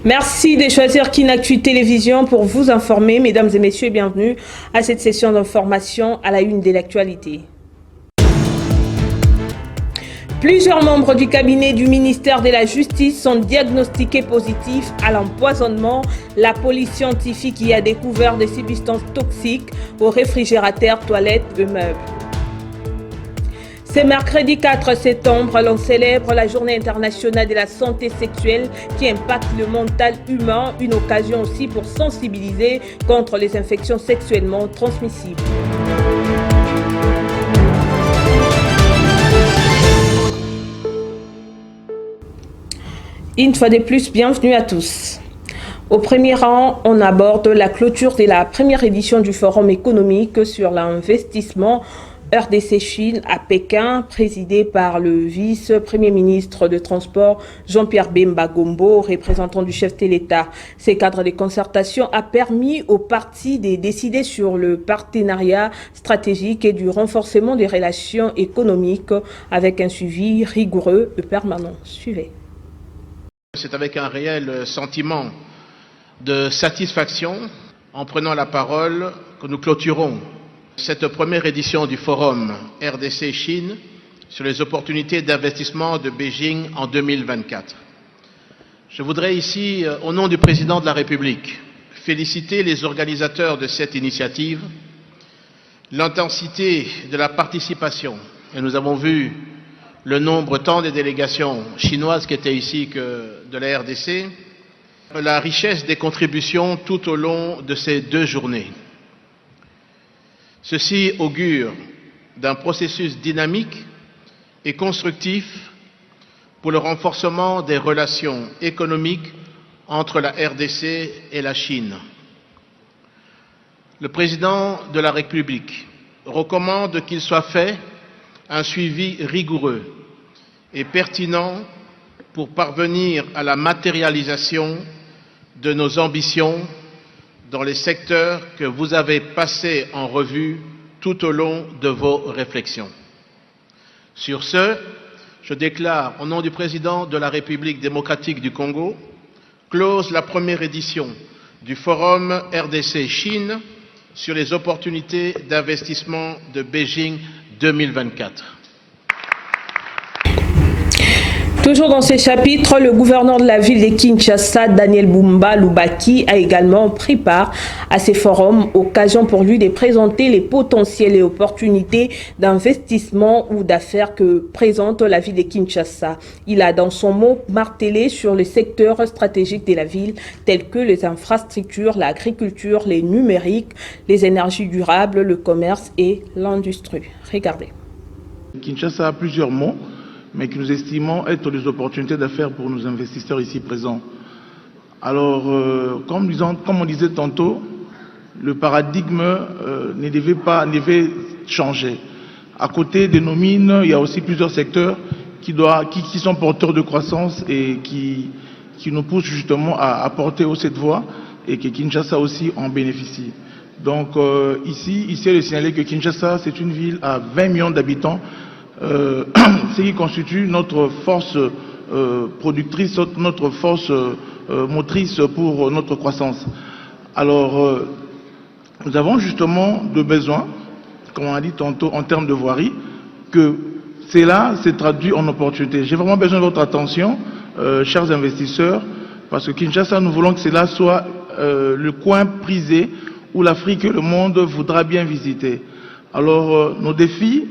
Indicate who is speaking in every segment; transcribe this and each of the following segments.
Speaker 1: Merci de choisir Kinactu Télévision pour vous informer. Mesdames et messieurs, bienvenue à cette session d'information à la une de l'actualité. Plusieurs membres du cabinet du ministère de la Justice sont diagnostiqués positifs à l'empoisonnement. La police scientifique y a découvert des substances toxiques aux réfrigérateurs, toilettes et meubles. C'est mercredi 4 septembre, l'on célèbre la Journée internationale de la santé sexuelle qui impacte le mental humain, une occasion aussi pour sensibiliser contre les infections sexuellement transmissibles. Une fois de plus, bienvenue à tous. Au premier rang, on aborde la clôture de la première édition du Forum économique sur l'investissement RDC-Chine à Pékin, présidé par le vice-premier ministre de Transport Jean-Pierre Bemba Gombo, représentant du chef de l'État. Ces cadres de concertation a permis aux partis de décider sur le partenariat stratégique et du renforcement des relations économiques avec un suivi rigoureux et permanent. Suivez.
Speaker 2: C'est avec un réel sentiment de satisfaction, en prenant la parole, que nous clôturons cette première édition du Forum RDC-Chine sur les opportunités d'investissement de Beijing en 2024. Je voudrais ici, au nom du Président de la République, féliciter les organisateurs de cette initiative, l'intensité de la participation, et nous avons vu le nombre tant des délégations chinoises qui étaient ici que de la RDC, la richesse des contributions tout au long de ces 2 journées. Ceci augure d'un processus dynamique et constructif pour le renforcement des relations économiques entre la RDC et la Chine. Le Président de la République recommande qu'il soit fait un suivi rigoureux et pertinent pour parvenir à la matérialisation de nos ambitions dans les secteurs que vous avez passés en revue tout au long de vos réflexions. Sur ce, je déclare au nom du Président de la République démocratique du Congo, close la première édition du Forum RDC-Chine sur les opportunités d'investissement de Beijing 2024.
Speaker 1: Toujours dans ces chapitres, le gouverneur de la ville de Kinshasa, Daniel Bumba Lubaki, a également pris part à ces forums, occasion pour lui de présenter les potentiels et opportunités d'investissement ou d'affaires que présente la ville de Kinshasa. Il a dans son mot martelé sur les secteurs stratégiques de la ville, tels que les infrastructures, l'agriculture, les numériques, les énergies durables, le commerce et l'industrie. Regardez.
Speaker 3: Kinshasa a plusieurs mots, mais que nous estimons être des opportunités d'affaires pour nos investisseurs ici présents. Alors, comme on disait tantôt, le paradigme devait changer. À côté de nos mines, il y a aussi plusieurs secteurs qui sont porteurs de croissance et qui nous poussent justement à apporter cette voie et que Kinshasa aussi en bénéficie. Donc ici, il est signalé que Kinshasa, c'est une ville à 20 millions d'habitants, ce qui constitue notre force productrice, notre force motrice pour notre croissance. Alors, nous avons justement de besoins, comme on a dit tantôt, en termes de voirie, que cela se traduit en opportunité. J'ai vraiment besoin de votre attention, chers investisseurs, parce que Kinshasa, nous voulons que cela soit le coin prisé où l'Afrique et le monde voudra bien visiter. Alors, nos défis,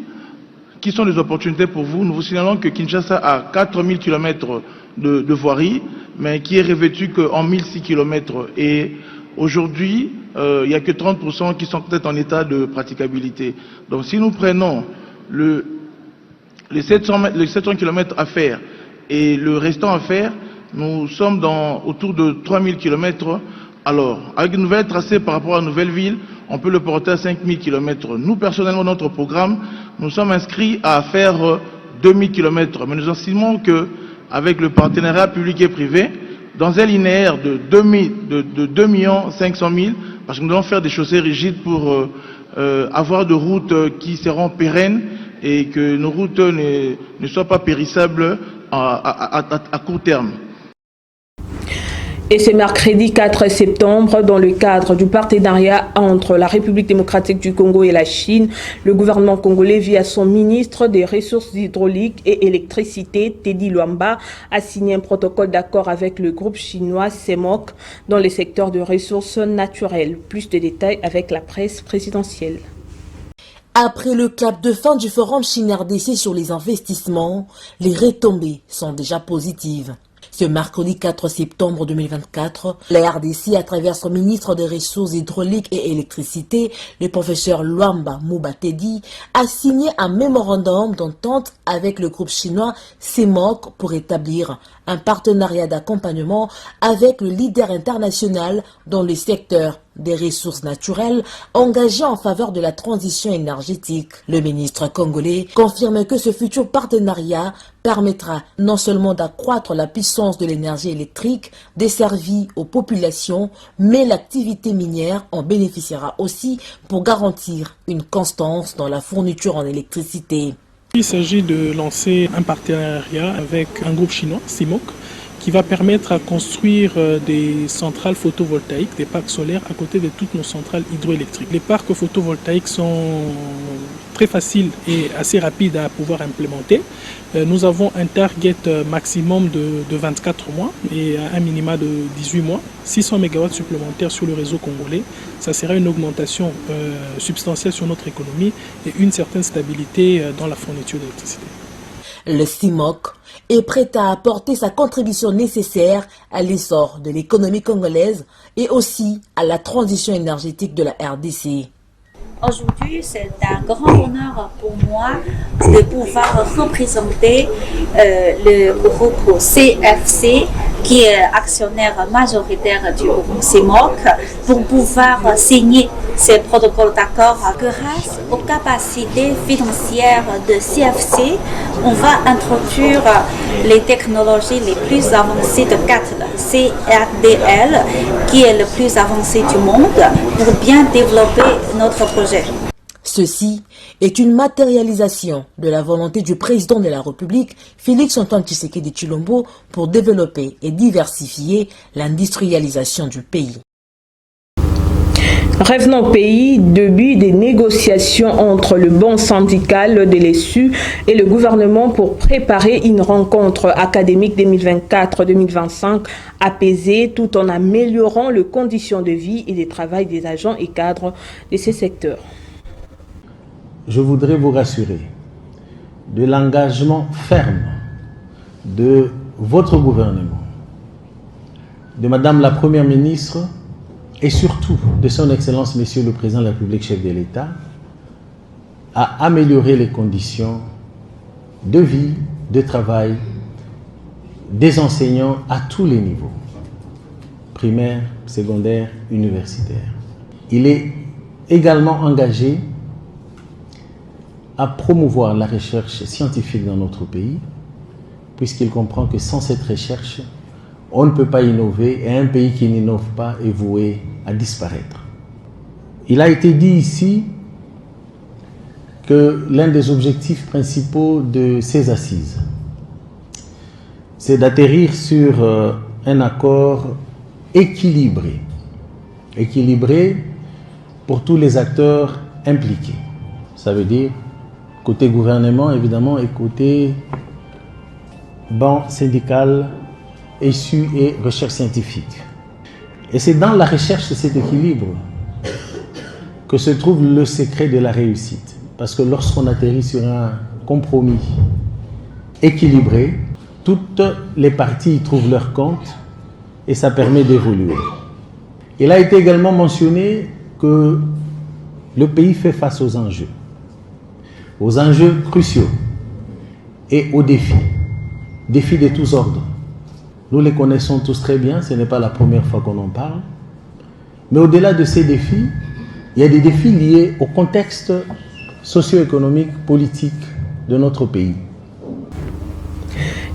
Speaker 3: qui sont les opportunités pour vous? Nous vous signalons que Kinshasa a 4000 km de voirie, mais qui est revêtue qu'en 1006 km. Et aujourd'hui, il n'y a que 30% qui sont peut-être en état de praticabilité. Donc si nous prenons les 700 km à faire et le restant à faire, nous sommes autour de 3000 km. Alors, avec une nouvelle tracée par rapport à une nouvelle ville, on peut le porter à 5000 km. Nous, personnellement, notre programme, nous sommes inscrits à faire 2000 km. Mais nous estimons qu'avec le partenariat public et privé, dans un linéaire de 2 500 000, parce que nous devons faire des chaussées rigides pour avoir de routes qui seront pérennes et que nos routes ne soient pas périssables à court terme.
Speaker 1: Et ce mercredi 4 septembre, dans le cadre du partenariat entre la République démocratique du Congo et la Chine, le gouvernement congolais, via son ministre des Ressources hydrauliques et électricité, Teddy Luamba, a signé un protocole d'accord avec le groupe chinois CEMOC dans les secteurs de ressources naturelles. Plus de détails avec la presse présidentielle.
Speaker 4: Après le clap de fin du forum Chine-RDC sur les investissements, les retombées sont déjà positives. Ce mercredi 4 septembre 2024, la RDC, à travers son ministre des Ressources hydrauliques et électricité, le professeur Luamba Teddy, a signé un mémorandum d'entente avec le groupe chinois CEMOC pour établir un partenariat d'accompagnement avec le leader international dans le secteur des ressources naturelles engagé en faveur de la transition énergétique. Le ministre congolais confirme que ce futur partenariat permettra non seulement d'accroître la puissance de l'énergie électrique desservie aux populations, mais l'activité minière en bénéficiera aussi pour garantir une constance dans la fourniture en électricité.
Speaker 5: Il s'agit de lancer un partenariat avec un groupe chinois, CEMOC, qui va permettre à construire des centrales photovoltaïques, des parcs solaires à côté de toutes nos centrales hydroélectriques. Les parcs photovoltaïques sont très faciles et assez rapides à pouvoir implémenter. Nous avons un target maximum de 24 mois et un minima de 18 mois, 600 MW supplémentaires sur le réseau congolais. Ça sera une augmentation substantielle sur notre économie et une certaine stabilité dans la fourniture d'électricité.
Speaker 4: Le CEMOC est prêt à apporter sa contribution nécessaire à l'essor de l'économie congolaise et aussi à la transition énergétique de la RDC.
Speaker 6: Aujourd'hui, c'est un grand honneur pour moi de pouvoir représenter le groupe CFC, qui est actionnaire majoritaire du groupe CEMOC, pour pouvoir signer ces protocoles d'accord. Grâce aux capacités financières de CFC, on va introduire les technologies les plus avancées de CATL, CRDL, qui est le plus avancé du monde, pour bien développer notre projet.
Speaker 4: Ceci est une matérialisation de la volonté du président de la République, Félix-Antoine Tshisekedi Tshilombo, pour développer et diversifier l'industrialisation du pays.
Speaker 1: Revenons au pays, début des négociations entre le banc syndical de l'ESU et le gouvernement pour préparer une rencontre académique 2024-2025 apaisée tout en améliorant les conditions de vie et de travail des agents et cadres de ces secteurs.
Speaker 7: Je voudrais vous rassurer de l'engagement ferme de votre gouvernement, de Madame la Première ministre et surtout de son Excellence Monsieur le Président de la République, chef de l'État, à améliorer les conditions de vie, de travail des enseignants à tous les niveaux, primaire, secondaire, universitaire. Il est également engagé à promouvoir la recherche scientifique dans notre pays, puisqu'il comprend que sans cette recherche, on ne peut pas innover et un pays qui n'innove pas est voué à disparaître. Il a été dit ici que l'un des objectifs principaux de ces assises, c'est d'atterrir sur un accord équilibré pour tous les acteurs impliqués. Ça veut dire côté gouvernement évidemment et côté banc syndical, ESU et recherche scientifique. Et c'est dans la recherche de cet équilibre que se trouve le secret de la réussite. Parce que lorsqu'on atterrit sur un compromis équilibré, toutes les parties y trouvent leur compte et ça permet d'évoluer. Il a été également mentionné que le pays fait face aux enjeux cruciaux et aux défis de tous ordres. Nous les connaissons tous très bien, ce n'est pas la première fois qu'on en parle. Mais au-delà de ces défis, il y a des défis liés au contexte socio-économique, politique de notre pays.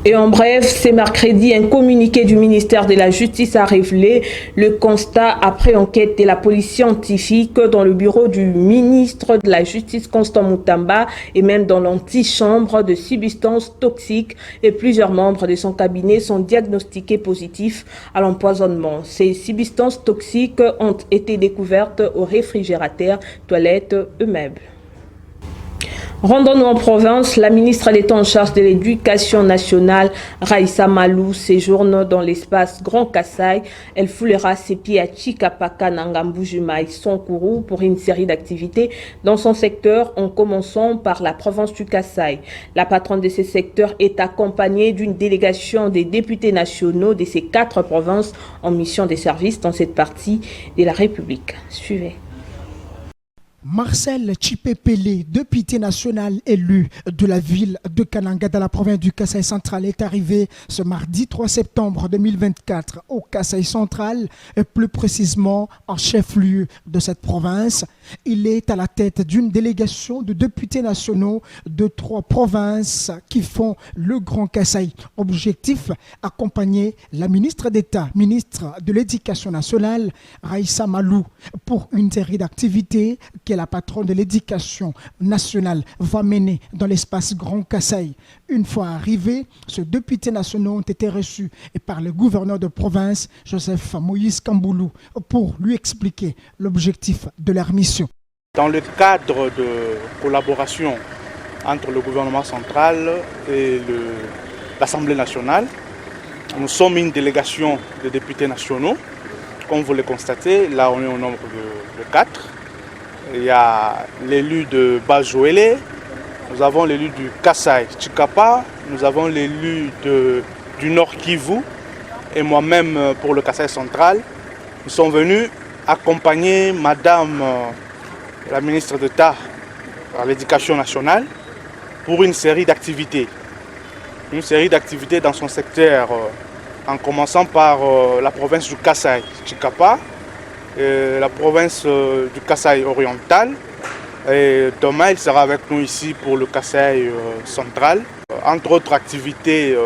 Speaker 1: Et en bref, c'est mercredi, un communiqué du ministère de la Justice a révélé le constat après enquête de la police scientifique dans le bureau du ministre de la Justice Constant Moutamba et même dans l'antichambre de substances toxiques et plusieurs membres de son cabinet sont diagnostiqués positifs à l'empoisonnement. Ces substances toxiques ont été découvertes au réfrigérateur, toilettes et meubles. Rendons-nous en province, la ministre d'État en charge de l'Éducation nationale, Raissa Malou, séjourne dans l'espace Grand Kasaï. Elle foulera ses pieds à Chikapaka, Nangambujuma et Sonkourou pour une série d'activités dans son secteur, en commençant par la province du Kasaï. La patronne de ce secteur est accompagnée d'une délégation des députés nationaux de ces 4 provinces en mission de service dans cette partie de la République. Suivez.
Speaker 8: Marcel Chipepele, député national élu de la ville de Kananga dans la province du Kasaï central, est arrivé ce mardi 3 septembre 2024 au Kasaï central, et plus précisément en chef-lieu de cette province. Il est à la tête d'une délégation de députés nationaux de 3 provinces qui font le Grand Kasaï. Objectif, accompagner la ministre d'État, ministre de l'Éducation nationale, Raissa Malou, pour une série d'activités que la patronne de l'Éducation nationale va mener dans l'espace Grand Kasaï. Une fois arrivés, ces députés nationaux ont été reçus par le gouverneur de province, Joseph Moïse Kamboulou, pour lui expliquer l'objectif de leur mission.
Speaker 9: Dans le cadre de collaboration entre le gouvernement central et l'Assemblée nationale, nous sommes une délégation de députés nationaux. Comme vous le constatez, là on est au nombre de 4. Il y a l'élu de Bajouélé, nous avons l'élu du Kasaï Chikapa, nous avons l'élu du Nord Kivu et moi-même pour le Kasaï central. Nous sommes venus accompagner Madame la ministre d'État à l'Éducation nationale pour une série d'activités. Une série d'activités dans son secteur, en commençant par la province du Kasaï Chikapa, la province du Kasaï oriental. Et demain, il sera avec nous ici pour le Kasaï central. Entre autres activités,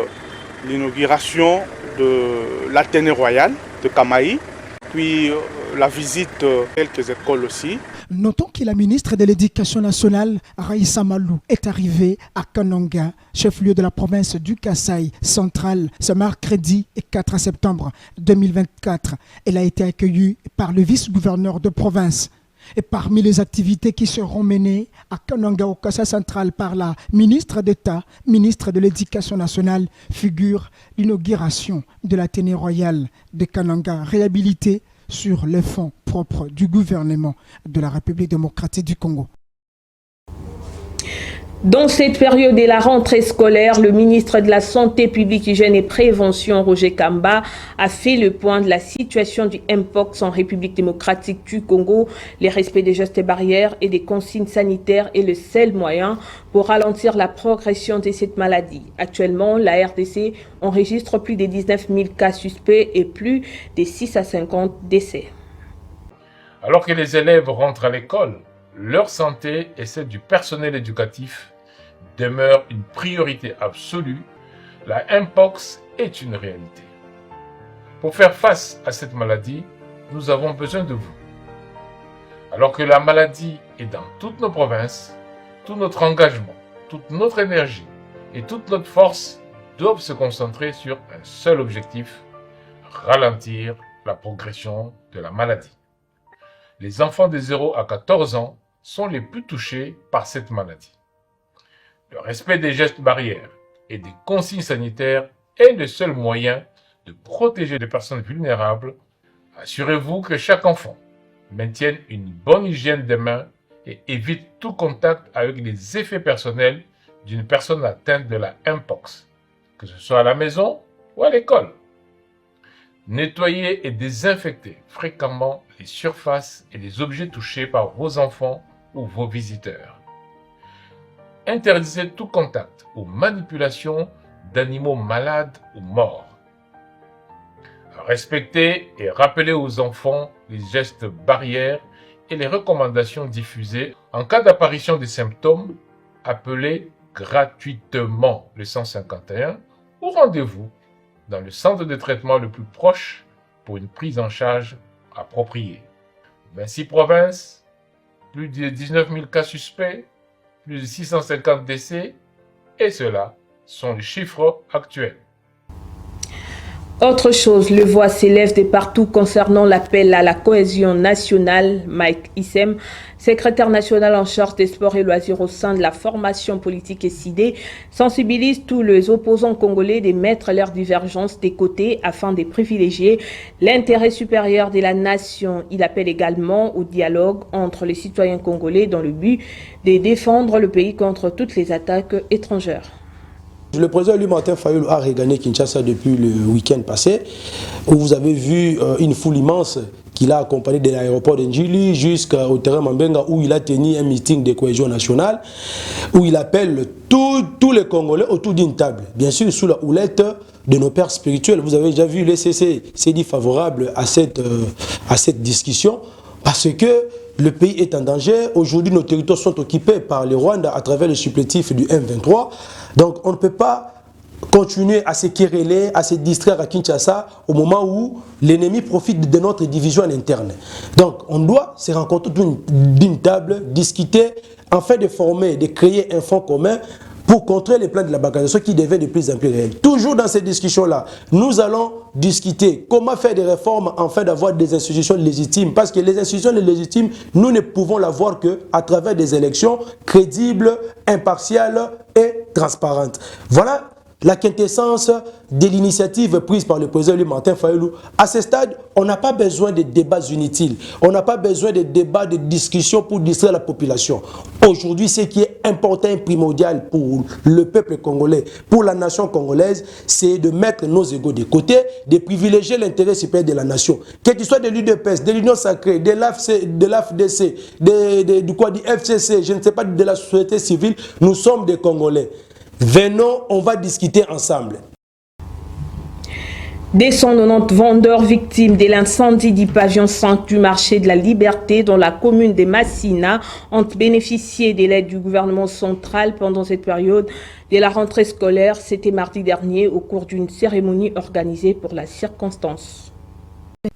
Speaker 9: l'inauguration de l'Athénée royal de Kamaï, puis la visite de quelques écoles aussi.
Speaker 8: Notons que la ministre de l'Éducation nationale, Raissa Malou, est arrivée à Kananga, chef-lieu de la province du Kasaï central, ce mercredi 4 septembre 2024. Elle a été accueillie par le vice-gouverneur de province. Et parmi les activités qui seront menées à Kananga au Kasaï central par la ministre d'État, ministre de l'Éducation nationale, figure l'inauguration de l'Athénée royal de Kananga, réhabilité sur les fonds propres du gouvernement de la République démocratique du Congo.
Speaker 1: Dans cette période de la rentrée scolaire, le ministre de la Santé publique, Hygiène et Prévention, Roger Kamba, a fait le point de la situation du Mpox en République démocratique du Congo. Le respect des gestes barrières et des consignes sanitaires est le seul moyen pour ralentir la progression de cette maladie. Actuellement, la RDC enregistre plus de 19 000 cas suspects et plus de 6 à 50 décès.
Speaker 10: Alors que les élèves rentrent à l'école, leur santé et celle du personnel éducatif demeure une priorité absolue. La Mpox est une réalité. Pour faire face à cette maladie, nous avons besoin de vous. Alors que la maladie est dans toutes nos provinces, tout notre engagement, toute notre énergie et toute notre force doivent se concentrer sur un seul objectif: ralentir la progression de la maladie. Les enfants de 0 à 14 ans sont les plus touchés par cette maladie. Le respect des gestes barrières et des consignes sanitaires est le seul moyen de protéger les personnes vulnérables. Assurez-vous que chaque enfant maintienne une bonne hygiène des mains et évite tout contact avec les effets personnels d'une personne atteinte de la Mpox, que ce soit à la maison ou à l'école. Nettoyez et désinfectez fréquemment les surfaces et les objets touchés par vos enfants ou vos visiteurs. Interdisez tout contact ou manipulation d'animaux malades ou morts. Respectez et rappelez aux enfants les gestes barrières et les recommandations diffusées. En cas d'apparition des symptômes, appelez gratuitement le 151 ou ou rendez-vous dans le centre de traitement le plus proche pour une prise en charge appropriée. 26 provinces, plus de 19 000 cas suspects, plus de 650 décès, et cela sont les chiffres actuels.
Speaker 1: Autre chose, le voix s'élève de partout concernant l'appel à la cohésion nationale. Mike Issem, secrétaire national en charge des sports et loisirs au sein de la formation politique SID, sensibilise tous les opposants congolais de mettre leurs divergences de côté afin de privilégier l'intérêt supérieur de la nation. Il appelle également au dialogue entre les citoyens congolais dans le but de défendre le pays contre toutes les attaques étrangères.
Speaker 11: Le président Martin Fayulu a regagné Kinshasa depuis le week-end passé, où vous avez vu une foule immense qu'il a accompagné de l'aéroport d'Ndjili jusqu'au terrain Mambenga, où il a tenu un meeting de cohésion nationale, où il appelle tous les Congolais autour d'une table, bien sûr sous la houlette de nos pères spirituels. Vous avez déjà vu les CC s'est dit favorable à cette discussion, parce que le pays est en danger. Aujourd'hui, nos territoires sont occupés par le Rwanda à travers le supplétif du M23. Donc, on ne peut pas continuer à se quereller, à se distraire à Kinshasa au moment où l'ennemi profite de notre division en interne. Donc, on doit se rencontrer d'une table, discuter, afin de former, de créer un fonds commun pour contrer les plans de la bancarisation qui devient de plus en plus réel. Toujours dans ces discussions-là, nous allons discuter comment faire des réformes afin d'avoir des institutions légitimes. Parce que les institutions légitimes, nous ne pouvons l'avoir qu'à travers des élections crédibles, impartiales et transparentes. Voilà la quintessence de l'initiative prise par le président Martin Fayulu. À ce stade, on n'a pas besoin de débats inutiles. On n'a pas besoin de débats, de discussions pour distraire la population. Aujourd'hui, ce qui est important et primordial pour le peuple congolais, pour la nation congolaise, c'est de mettre nos égos de côté, de privilégier l'intérêt supérieur de la nation. Que tu sois de l'UDPS, de l'Union Sacrée, de l'AFDC, du FCC, je ne sais pas, de la société civile, nous sommes des Congolais. Venons, on va discuter ensemble.
Speaker 1: Des 190 vendeurs victimes de l'incendie du pavillon 5 du marché de la Liberté dans la commune de Massina ont bénéficié de l'aide du gouvernement central pendant cette période de la rentrée scolaire. C'était mardi dernier au cours d'une cérémonie organisée pour la circonstance.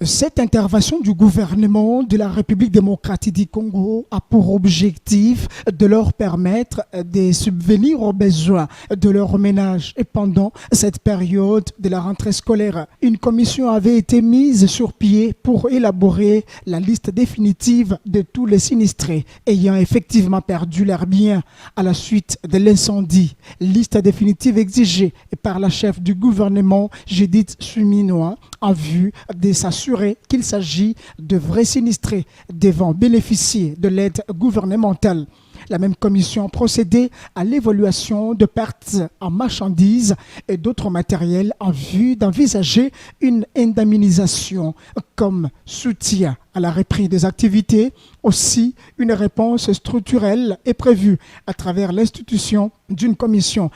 Speaker 8: Cette intervention du gouvernement de la République démocratique du Congo a pour objectif de leur permettre de subvenir aux besoins de leur ménage. Et pendant cette période de la rentrée scolaire, une commission avait été mise sur pied pour élaborer la liste définitive de tous les sinistrés ayant effectivement perdu leurs biens à la suite de l'incendie. Liste définitive exigée par la chef du gouvernement, Judith Suminoa, en vue de s'assurer qu'il s'agit de vrais sinistrés devant bénéficier de l'aide gouvernementale. La même commission a procédé à l'évaluation de pertes en marchandises et d'autres matériels en vue d'envisager une indemnisation comme soutien à la reprise des activités. Aussi, une réponse structurelle est prévue à travers l'institution d'une commission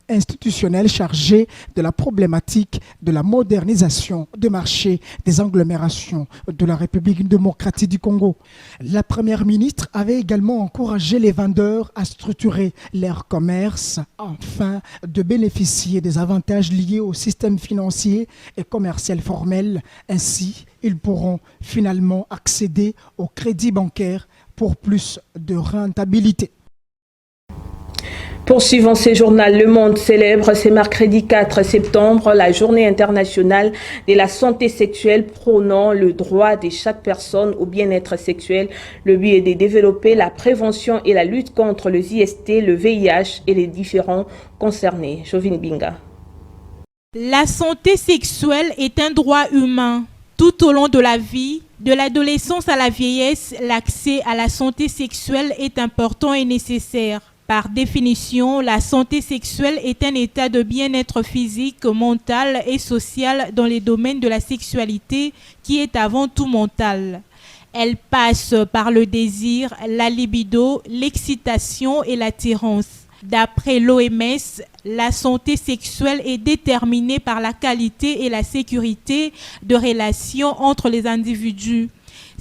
Speaker 8: institutionnelle chargée de la problématique de la modernisation des marchés des agglomérations de la République démocratique du Congo. La première ministre avait également encouragé les vendeurs à structurer leur commerce afin de bénéficier des avantages liés au système financier et commercial formel. Ainsi, ils pourront finalement accéder au crédit bancaire pour plus de rentabilité.
Speaker 1: Poursuivant ces journaux, Le Monde célèbre ce mercredi 4 septembre la journée internationale de la santé sexuelle prônant le droit de chaque personne au bien-être sexuel. Le but est de développer la prévention et la lutte contre les IST, le VIH et les différents concernés. Jovine Binga.
Speaker 12: La santé sexuelle est un droit humain. Tout au long de la vie, de l'adolescence à la vieillesse, l'accès à la santé sexuelle est important et nécessaire. Par définition, la santé sexuelle est un état de bien-être physique, mental et social dans les domaines de la sexualité qui est avant tout mental. Elle passe par le désir, la libido, l'excitation et l'attirance. D'après l'OMS, la santé sexuelle est déterminée par la qualité et la sécurité de relations entre les individus.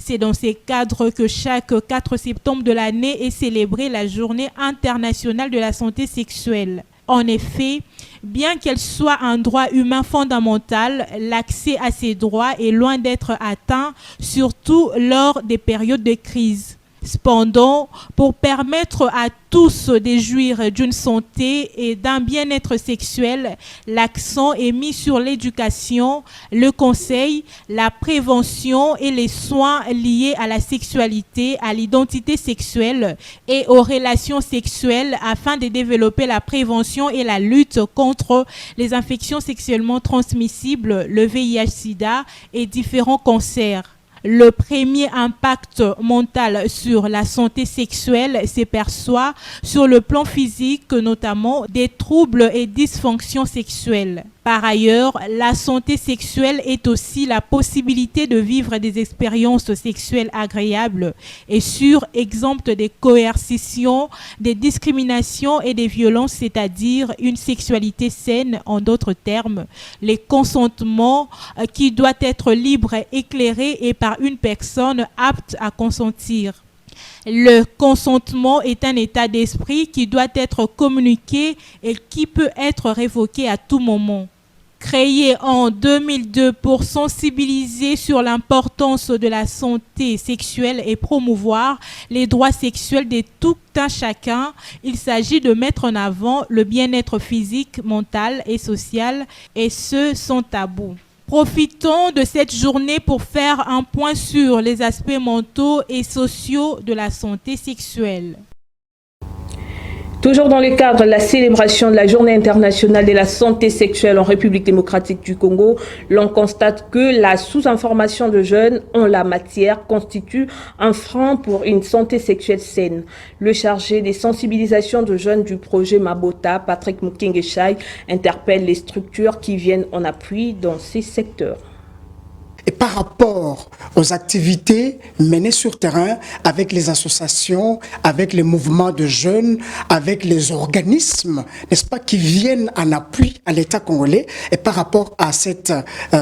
Speaker 12: C'est dans ces cadres que chaque 4 septembre de l'année est célébrée la Journée internationale de la santé sexuelle. En effet, bien qu'elle soit un droit humain fondamental, l'accès à ces droits est loin d'être atteint, surtout lors des périodes de crise. Cependant, pour permettre à tous de jouir d'une santé et d'un bien-être sexuel, l'accent est mis sur l'éducation, le conseil, la prévention et les soins liés à la sexualité, à l'identité sexuelle et aux relations sexuelles afin de développer la prévention et la lutte contre les infections sexuellement transmissibles, le VIH-Sida et différents cancers. Le premier impact mental sur la santé sexuelle se perçoit sur le plan physique, notamment des troubles et dysfonctions sexuelles. Par ailleurs, la santé sexuelle est aussi la possibilité de vivre des expériences sexuelles agréables et sûres, exemptes des coercitions, des discriminations et des violences, c'est-à-dire une sexualité saine, en d'autres termes, les consentements qui doit être libre, éclairé et par une personne apte à consentir. Le consentement est un état d'esprit qui doit être communiqué et qui peut être révoqué à tout moment. Créé en 2002 pour sensibiliser sur l'importance de la santé sexuelle et promouvoir les droits sexuels de tout un chacun, il s'agit de mettre en avant le bien-être physique, mental et social, et ce sans tabou. Profitons de cette journée pour faire un point sur les aspects mentaux et sociaux de la santé sexuelle.
Speaker 1: Toujours dans le cadre de la célébration de la Journée internationale de la santé sexuelle en République démocratique du Congo, l'on constate que la sous-information de jeunes en la matière constitue un frein pour une santé sexuelle saine. Le chargé des sensibilisations de jeunes du projet Mabota, Patrick Mukengeshai, interpelle les structures qui viennent en appui dans ces secteurs.
Speaker 13: Et par rapport aux activités menées sur terrain avec les associations, avec les mouvements de jeunes, avec les organismes, n'est-ce pas, qui viennent en appui à l'État congolais, et par rapport à cette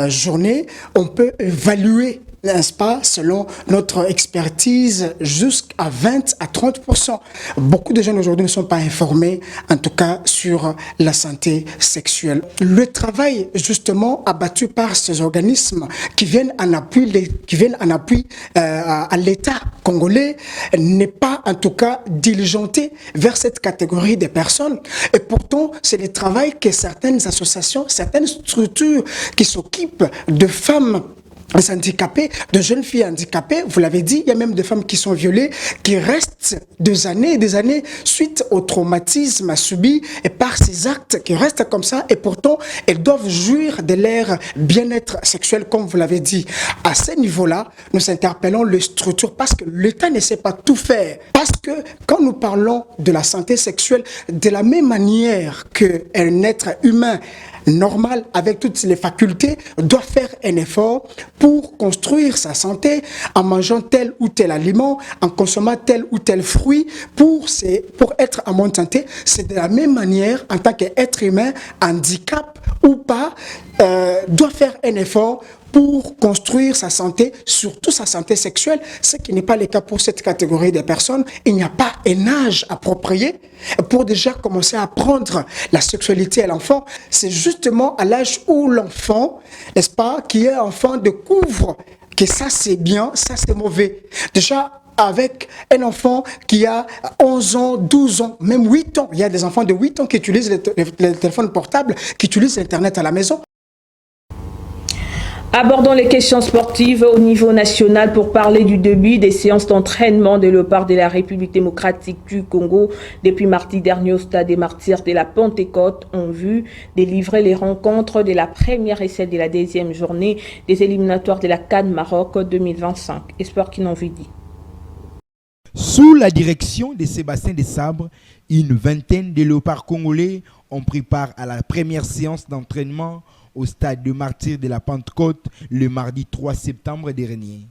Speaker 13: journée, on peut évaluer, n'est-ce pas, selon notre expertise, jusqu'à 20 à 30%. Beaucoup de jeunes aujourd'hui ne sont pas informés, en tout cas, sur la santé sexuelle. Le travail, justement, abattu par ces organismes qui viennent en appui, à l'État congolais, n'est pas, en tout cas, diligenté vers cette catégorie de personnes. Et pourtant, c'est le travail que certaines associations, certaines structures qui s'occupent de femmes handicapées, de jeunes filles handicapées, vous l'avez dit, il y a même des femmes qui sont violées, qui restent des années suite au traumatisme subi et par ces actes qui restent comme ça, et pourtant elles doivent jouir de leur bien-être sexuel, comme vous l'avez dit. À ce niveau-là, nous interpellons les structures parce que l'État ne sait pas tout faire. Parce que quand nous parlons de la santé sexuelle, de la même manière qu'un être humain normal, avec toutes les facultés, doit faire un effort pour construire sa santé en mangeant tel ou tel aliment, en consommant tel ou tel fruit pour être en bonne santé. C'est de la même manière, en tant qu'être humain, handicap ou pas, doit faire un effort pour construire sa santé, surtout sa santé sexuelle, ce qui n'est pas le cas pour cette catégorie de personnes. Il n'y a pas un âge approprié pour déjà commencer à apprendre la sexualité à l'enfant. C'est justement à l'âge où l'enfant, n'est-ce pas, qui est enfant, découvre que ça c'est bien, ça c'est mauvais. Déjà, avec un enfant qui a 11 ans, 12 ans, même 8 ans. Il y a des enfants de 8 ans qui utilisent les téléphones portables, qui utilisent Internet à la maison.
Speaker 1: Abordons les questions sportives au niveau national pour parler du début des séances d'entraînement des léopards de la République démocratique du Congo. Depuis mardi dernier au stade des Martyrs de la Pentecôte, en vue de livrer les rencontres de la première et celle de la deuxième journée des éliminatoires de la CAN Maroc 2025. Espoir qui n'en veut dit.
Speaker 14: Sous la direction de Sébastien Desabre, une vingtaine de léopards congolais ont pris part à la première séance d'entraînement au stade de Martyrs de la Pentecôte le mardi 3 septembre dernier.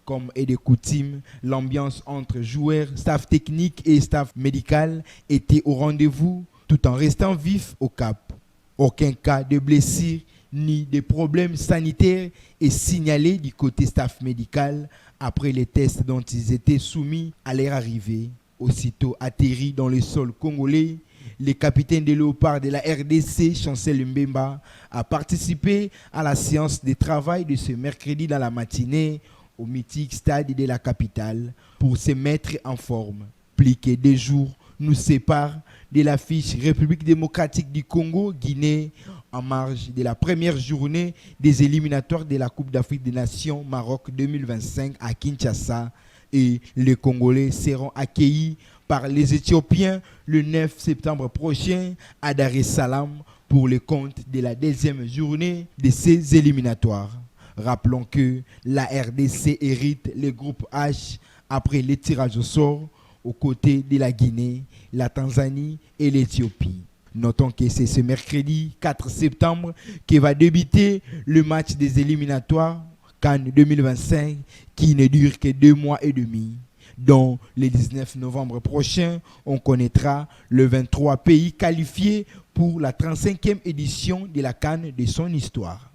Speaker 14: Comme est de coutume, l'ambiance entre joueurs, staff technique et staff médical était au rendez-vous tout en restant vif au cap. Aucun cas de blessure ni de problèmes sanitaires est signalé du côté staff médical après les tests dont ils étaient soumis à leur arrivée. Aussitôt atterris dans le sol congolais, le capitaine des Léopards de la RDC, Chancel Mbemba, a participé à la séance de travail de ce mercredi dans la matinée au mythique stade de la capitale pour se mettre en forme. Plus que 2 jours nous séparent de l'affiche République démocratique du Congo, Guinée, en marge de la première journée des éliminatoires de la Coupe d'Afrique des Nations Maroc 2025 à Kinshasa. Et les Congolais seront accueillis par les Éthiopiens le 9 septembre prochain à Dar es Salaam pour le compte de la 2e journée de ces éliminatoires. Rappelons que la RDC hérite le groupe H après les tirages au sort aux côtés de la Guinée, la Tanzanie et l'Éthiopie. Notons que c'est ce mercredi 4 septembre que va débuter le match des éliminatoires CAN 2025 qui ne dure que 2 mois et demi. Dont le 19 novembre prochain, on connaîtra le 23 pays qualifiés pour la 35e édition de la CAN de son histoire.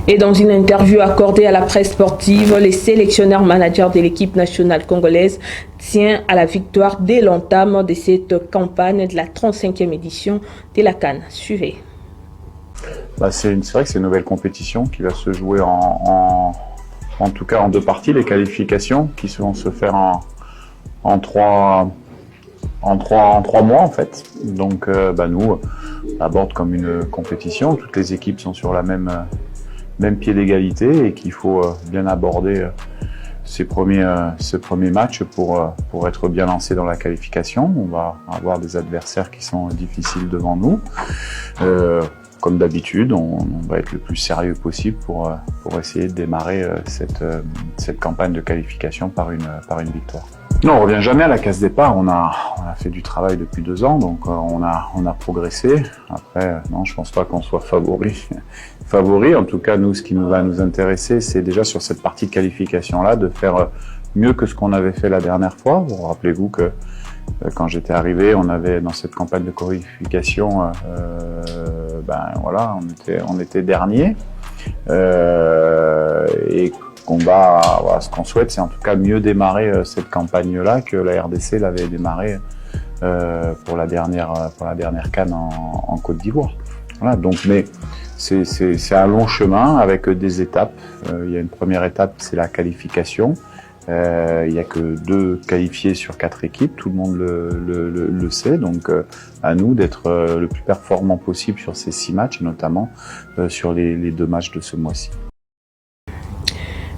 Speaker 1: Et dans une interview accordée à la presse sportive, le sélectionneur manager de l'équipe nationale congolaise tient à la victoire dès l'entame de cette campagne de la 35e édition de la CAN. Suivez.
Speaker 15: C'est vrai que c'est une nouvelle compétition qui va se jouer en tout cas en 2 parties, les qualifications qui vont se faire en 3 mois en fait. Donc nous, on aborde comme une compétition, toutes les équipes sont sur la même pied d'égalité et qu'il faut bien aborder ce premier match pour être bien lancé dans la qualification. On va avoir des adversaires qui sont difficiles devant nous. Comme d'habitude, on va être le plus sérieux possible pour essayer de démarrer cette campagne de qualification par une victoire. Non, on revient jamais à la case départ. On a fait du travail depuis 2 ans, donc on a progressé. Après, non, je pense pas qu'on soit favori. En tout cas, nous, ce qui va nous intéresser, c'est déjà sur cette partie de qualification-là, de faire mieux que ce qu'on avait fait la dernière fois. Vous rappelez-vous que quand j'étais arrivé, on avait dans cette campagne de qualification, on était dernier. Et ce qu'on souhaite, c'est en tout cas mieux démarrer cette campagne-là que la RDC l'avait démarré pour la dernière CAN en Côte d'Ivoire. Voilà, donc, mais c'est un long chemin avec des étapes. Il y a une première étape, c'est la qualification. Il n'y a que 2 qualifiés sur 4 équipes, tout le monde le sait, donc à nous d'être le plus performant possible sur ces 6 matchs, et notamment sur les 2 matchs de ce mois-ci.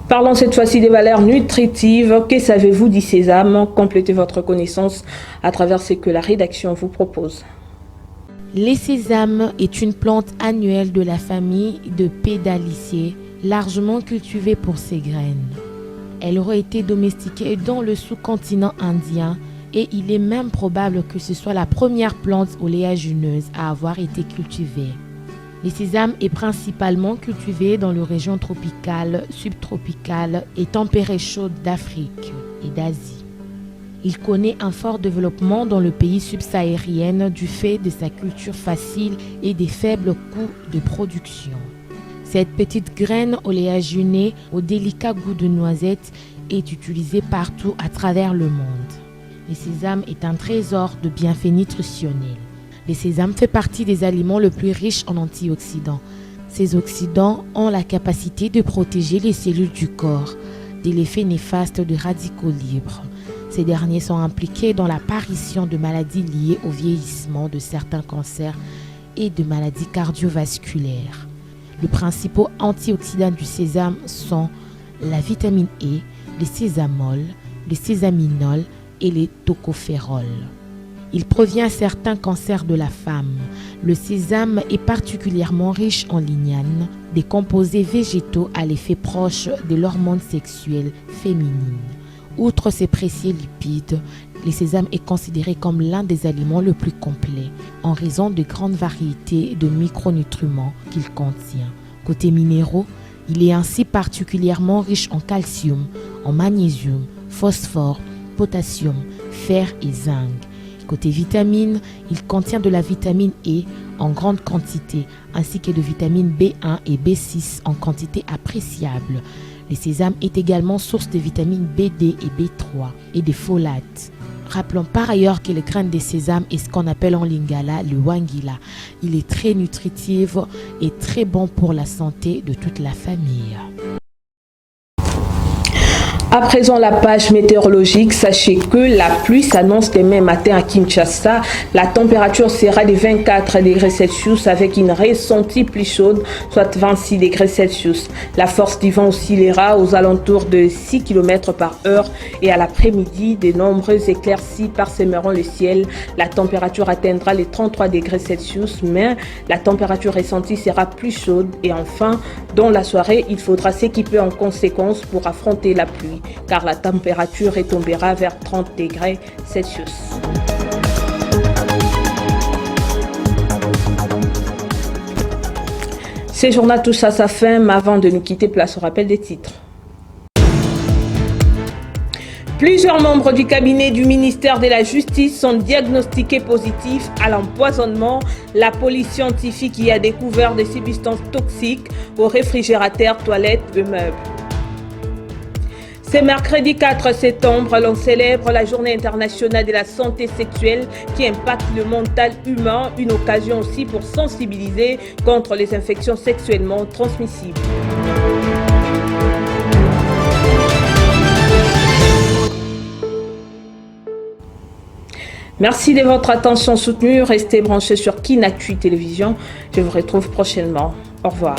Speaker 1: Parlons cette fois-ci des valeurs nutritives. Que savez-vous du sésame? Complétez votre connaissance à travers ce que la rédaction vous propose.
Speaker 16: Le sésame est une plante annuelle de la famille de Pédaliciae, largement cultivée pour ses graines. Elle aurait été domestiquée dans le sous-continent indien et il est même probable que ce soit la première plante oléagineuse à avoir été cultivée. Le sésame est principalement cultivé dans les régions tropicales, subtropicales et tempérées chaudes d'Afrique et d'Asie. Il connaît un fort développement dans le pays subsahérien du fait de sa culture facile et des faibles coûts de production. Cette petite graine oléagineux au délicat goût de noisette est utilisée partout à travers le monde. Le sésame est un trésor de bienfaits nutritionnels. Le sésame fait partie des aliments les plus riches en antioxydants. Ces oxydants ont la capacité de protéger les cellules du corps de l'effet néfaste des radicaux libres. Ces derniers sont impliqués dans l'apparition de maladies liées au vieillissement, de certains cancers et de maladies cardiovasculaires. Les principaux antioxydants du sésame sont la vitamine E, le sésamol, le sésaminol et les tocophérols. Il provient à certains cancers de la femme. Le sésame est particulièrement riche en lignanes, des composés végétaux à l'effet proche de l'hormone sexuelle féminine. Outre ses précieux lipides, le sésame est considéré comme l'un des aliments les plus complets en raison de grandes variétés de micronutriments qu'il contient. Côté minéraux, il est ainsi particulièrement riche en calcium, en magnésium, phosphore, potassium, fer et zinc. Côté vitamines, il contient de la vitamine E en grande quantité ainsi que de vitamines B1 et B6 en quantité appréciable. Le sésame est également source de vitamines BD et B3 et de folates. Rappelons par ailleurs que le grain de sésame est ce qu'on appelle en lingala le wangila. Il est très nutritif et très bon pour la santé de toute la famille.
Speaker 1: À présent, la page météorologique. Sachez que la pluie s'annonce demain matin à Kinshasa. La température sera de 24 degrés Celsius avec une ressentie plus chaude, soit 26 degrés Celsius. La force du vent oscillera aux alentours de 6 km par heure et à l'après-midi, de nombreuses éclaircies parsemeront le ciel. La température atteindra les 33 degrés Celsius, mais la température ressentie sera plus chaude. Et enfin, dans la soirée, il faudra s'équiper en conséquence pour affronter la pluie, car la température retombera vers 30 degrés Celsius. Ce journal touche à sa fin, mais avant de nous quitter, place au rappel des titres. Plusieurs membres du cabinet du ministère de la Justice sont diagnostiqués positifs à l'empoisonnement. La police scientifique y a découvert des substances toxiques aux réfrigérateurs, toilettes et meubles. C'est mercredi 4 septembre, l'on célèbre la Journée internationale de la santé sexuelle qui impacte le mental humain, une occasion aussi pour sensibiliser contre les infections sexuellement transmissibles. Merci de votre attention soutenue. Restez branchés sur Kinactu Télévision. Je vous retrouve prochainement. Au revoir.